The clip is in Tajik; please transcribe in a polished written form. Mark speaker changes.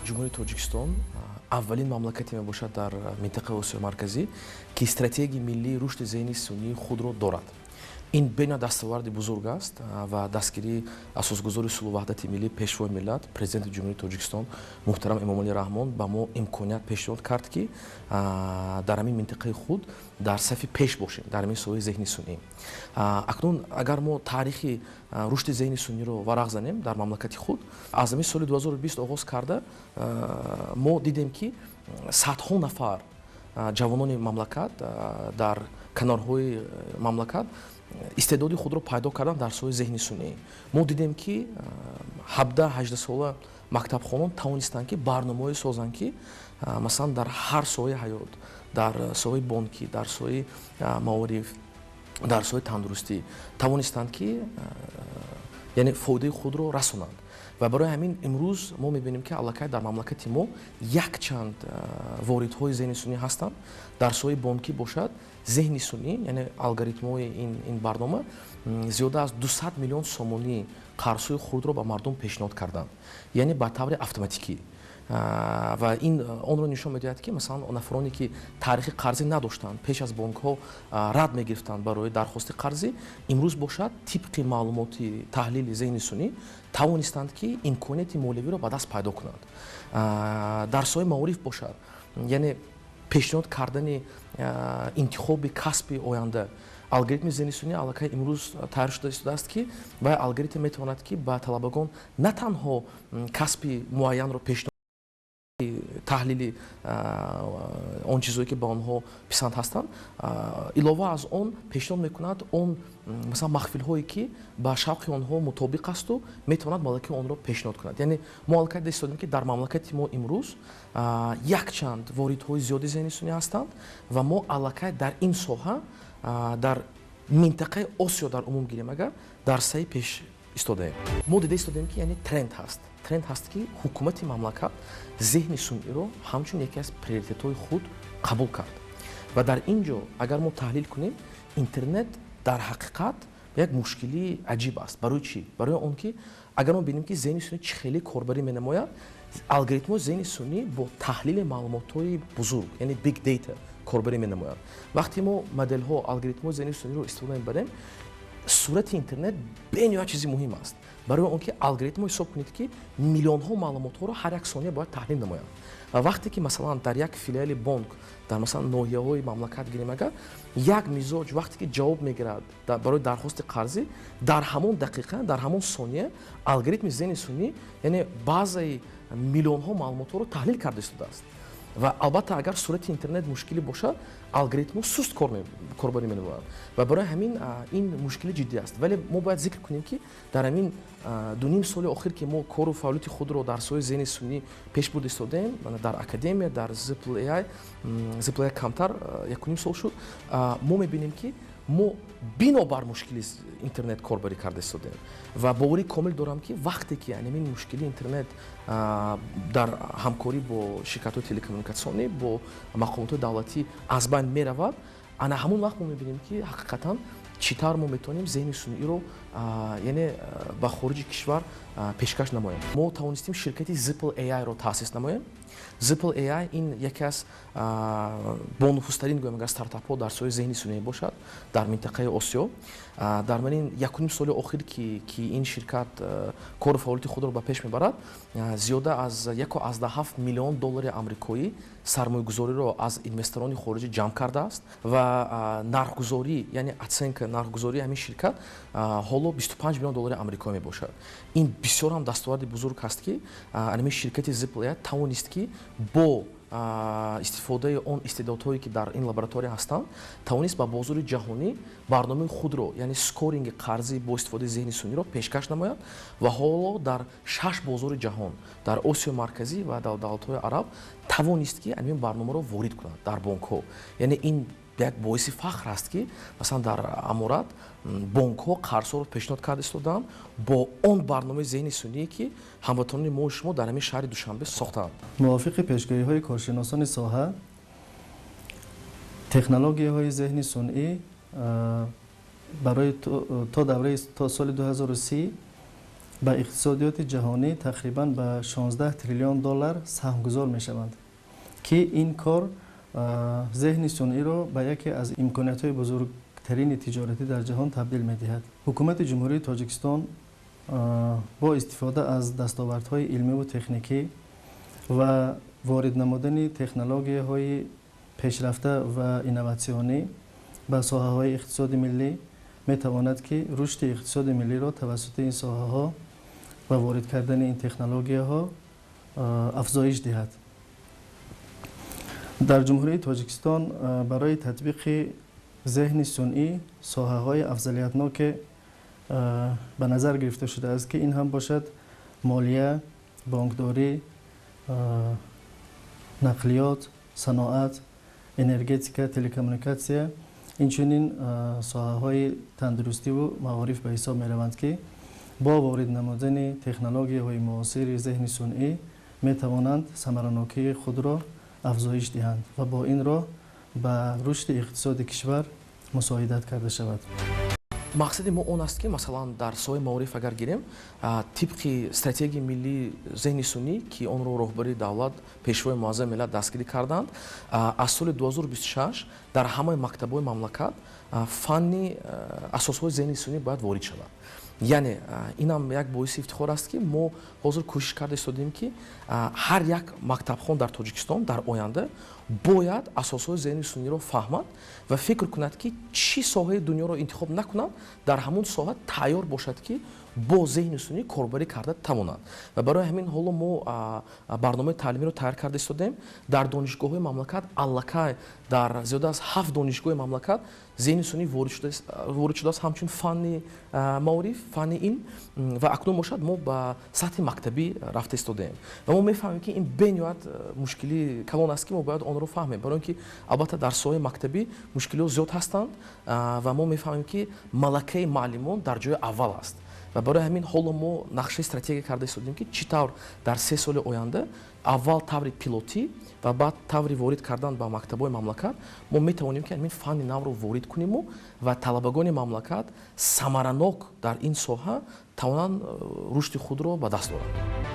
Speaker 1: ҷумҳурии Тоҷикистон аввалин мамлакате мебошад дар минтақаи Осиёи Марказӣ, ки стратегияи миллии рушди зеҳни сунъии худро дорад. ин бена дастоварди бузург аст ва дастгирии асосгузори сулҳу ваҳдати миллӣ пешвои миллат президенти ҷумҳурии Тоҷикистон муҳтарам Эмомалӣ Раҳмон ба мо имконият пешниҳод кард, ки дар ҳамин минтақаи худ дар сафи пеш бошем дар ҳамин соҳаи зеҳни сунъӣ. Акнун агар мо таърихи рушди зеҳни сунъиро варақ занем дар мамлакати худ, аз ҳамин соли 2020 оғоз карда мо дидем, ки садҳо нафар ҷавонони мамлакат дар канорҳои мамлакат истеъдоди худро пайдо кардан дар соҳаи зеҳни сунъӣ. Мо дидем, ки 17-18 сола мактабхонон тавонистанд, ки барномаҳое созанд, ки масалан дар ҳар соҳаи ҳаёт, дар соҳаи бонкӣ, дар соҳаи маориф, дар соҳаи тандурустӣ тавонистанд, ки яъне фоидаи худро расонанд. Ва барои ҳамин имрӯз мо мебинем, ки аллакай дар мамлакати мо якчанд воридҳои зеҳни сунъӣ ҳастанд. Дар соҳаи бонкӣ бошад, зеҳни сунъӣ, яъне алгоритмҳои ин барнома зиёда аз 200 миллион сомонии қарзҳои хурдро ба мардум пешниҳод карданд, яъне ба таври автоматикӣ. Ва ин онро нишон медиҳад, ки масалан нафароне, ки таърихи қарзӣ надоштанд, пеш аз бонкҳо рад мегирифтанд барои дархости қарзӣ, имрӯз бошад тибқи маълумоти таҳлили зеҳни сунъӣ тавонистанд, ки имконияти молиявиро ба даст пайдо кунанд. Дар соҳаи маориф бошад, яъне пешниҳод кардани интихоби касби оянда. Алгоритми зеҳни сунъӣ аллакай имрӯз тайёр шуда истодааст, ки вай алгоритм метавонад, ки ба талабагон на танҳо касби муайянро пешниҳод таҳлили он чизое, ки ба онҳо писанд ҳастанд, илова аз он пешниҳод мекунад он масалан маҳфилҳое, ки ба шавқи онҳо мутобиқ асту метавонад малаки онро пешниҳод кунад. Яъне мо аллакай дист додем, ки дар мамлакати мо имрӯз якчанд воридҳои зиёди зеҳни сунъӣ ҳастанд ва мо аллакай дар ин соҳа дар минтақаи Осиё дар умум гирем агар дар саи пеш истодаем. Мо дида истодем, ки яъне тренд ҳаст, ки ҳукумати мамлакат зеҳни сунъиро ҳамчун яке аз приоритетҳои худ қабул кард. Ва дар ин ҷо агар мо таҳлил кунем, интернет дар ҳақиқат як мушкилии аҷиб аст. Барои чӣ? Барои он, ки агар мо бинем, ки зеҳни сунъӣ чӣ хеле корбарӣ менамояд, алгоритмҳои зеҳни сунъӣ бо таҳлили маълумотҳои бузург, яъне big data корбарӣ менамояд. Вақте мо моделҳо, алгоритмҳои зеҳни сунъиро истифода мебарем, сурати интернет бениҳоят чизи муҳим аст. Барои он, ки алгоритмҳо ҳисоб кунед, ки миллионҳо маълумотҳоро ҳар як сония бояд таҳлил намоянд. Ва вақте ки масалан дар як филиали бонк дар масалан ноҳияҳои мамлакат гирем агар, як мизоҷ вақте ки ҷавоб мегирад барои дархости қарзӣ, дар ҳамон дақиқа, дар ҳамон сония алгоритми зеҳни сунъӣ яъне баъзаи миллионҳо маълумотҳоро таҳлил карда истодааст. Ва албатта агар сурати интернет мушкилӣ бошад, алгоритмҳо суст корбарӣ менамоянд. Ва барои ҳамин ин мушкили ҷиддӣ аст. Вале мо бояд зикр кунем, ки дар ҳамин 2 соли охир, ки мо кору фаъолияти худро дар соҳаи зеҳни сунъӣ пеш бурда истодаем, дар академия, дар ZippleAI камтар 1 сол шуд, мо мебинем, ки мо бинобар мушкили интернет корбарӣ карда истодаем. Ва боварӣ комил дорам, ки вақте ки ҳамин мушкили интернет дар ҳамкорӣ бо ширкатҳои телекоммуникатсионӣ, бо мақомотҳои давлатӣ аз байн меравад, ана ҳамон вақт мо мебинем, ки ҳақиқатан чӣ тавр мо метавонем зеҳни сунъиро яъне ба хориҷи кишвар пешкаш намоем. Мо тавонистем ширкати ZippleAI-ро таъсис намоем. ZippleAI ин яке аз бонуфузтарин гӯям агар стартапҳо дар соҳаи зеҳни сунъӣ бошад дар минтақаи Осиё. Дар манин 1 соли охир, ки ин ширкат кору фаъолияти худро ба пеш мебарад, зиёда аз 1,7 миллион доллари амрикоӣ сармоягузориро аз инвесторони хориҷӣ ҷамъ кардааст ва нархгузорӣ, яъне оценка нархгузории ҳамин ширкат ҳоло 25 миллион доллари амрикоӣ мебошад. Ин бисёр ҳам дастоварди бузург ҳаст, ки ҳамин ширкати ZippleAI тавонист, ки бо истифодаи он истеъдодҳое, ки дар ин лаборатория ҳастанд, тавонист ба бозори ҷаҳонӣ барномаи худро, яъне скоринги қарзӣ бо истифодаи зеҳни сунъиро пешкаш намояд ва ҳоло дар 6 бозори ҷаҳон, дар Осиёи Марказӣ ва дар давлатҳои араб тавонист, ки ҳамин барномаро ворид кунад дар бонкҳо. Яъне ин як боиси фахр аст, ки масалан дар аморат бонкҳо қарзҳоро пешниҳод карда истодаанд бо он барномаи зеҳни сунъие, ки ҳамватонони мо шумо дар ҳамин шаҳри Душанбе сохтаанд.
Speaker 2: мувофиқи пешгоҳиҳои коршиносони соҳа, технологияҳои зеҳни сунъӣ барои то давраи то соли 2030 ба иқтисодиёти ҷаҳонӣ тақрибан ба 16 триллион доллар саҳмгузор мешаванд, ки ин кор зеҳни сунъиро ба яке аз имкониятҳои бузургтарини тиҷоратӣ дар ҷаҳон табдил медиҳад. ҳукумати ҷумҳурии Тоҷикистон бо истифода аз дастовардҳои илмиву техникӣ ва ворид намудани технологияҳои пешрафта ва инноватсионӣ ба соҳаҳои иқтисоди миллӣ метавонад ки рушди иқтисоди миллиро тавассути ин соҳаҳо ва ворид кардани ин технологияҳо афзоиш диҳад. дар ҷумҳурии Тоҷикистон барои татбиқи зеҳни сунъӣ соҳаҳои афзалиятноке ба назар гирифта шудааст, ки ин ҳам бошад молия, бонкдорӣ, нақлиёт, саноат, энергетика, телекоммуникатсия, инчунин соҳаҳои тандурустиву маориф ба ҳисоб мераванд, ки бо ворид намудани технологияҳои муосири зеҳни сунъӣ метавонанд самаранокии худро афзоиш диҳанд ва бо ин роҳ ба рушди иқтисоди кишвар мусоидат карда шавад.
Speaker 1: мақсади мо он аст ки масалан дар соҳаи маориф агар гирем, тибқи стратегияи миллии зеҳни сунъӣ ки онро роҳбари давлат, пешвои муаззами миллат дастгирӣ карданд, аз соли 2026 дар ҳамаи мактабҳои мамлакат фанни асосҳои зеҳни сунъӣ бояд ворид шавад. яъне инам як боиси ифтихор аст ки мо ҳозир кӯшиш карда истодем ки ҳар як мактабхон дар Тоҷикистон дар оянда бояд асосҳои зеҳни сунъиро фаҳмад ва фикр кунад ки чӣ соҳаи дунёро интихоб накунад, дар ҳамон соҳа тайёр бошад ки бо зеҳни сунъӣ корбарӣ карда тавонад. ва барои ҳамин ҳоло мо барномаи таълимиро тайёр карда истодем. дар донишгоҳҳои мамлакат аллакай дар зиёда аз 7 донишгоҳи мамлакат зеҳни сунъӣ ворид шудааст ҳамчун фанни маориф, фанни илм, ва акнун бошад мо ба сатҳи мактабӣ рафта истодем. ва мо мефаҳмем ки ин бениҳоят мушкили калон аст ки мо бояд онро фаҳмем, барои ин ки албатта дар соҳаи мактабӣ мушкилиҳо зиёд ҳастанд ва мо мефаҳмем ки малакаи маълимон дар ҷои аввал аст. ва барои ҳамин ҳоло мо нақшаи стратегия карда истодем ки чӣ тавр дар 3 соли оянда аввал таври пилотӣ ва баъд таври ворид кардан ба мактабҳои мамлакат мо метавонем ки ҳамин фанни навро ворид кунему ва талабагони мамлакат самаранок дар ин соҳа тавонанд рушди худро ба даст оранд.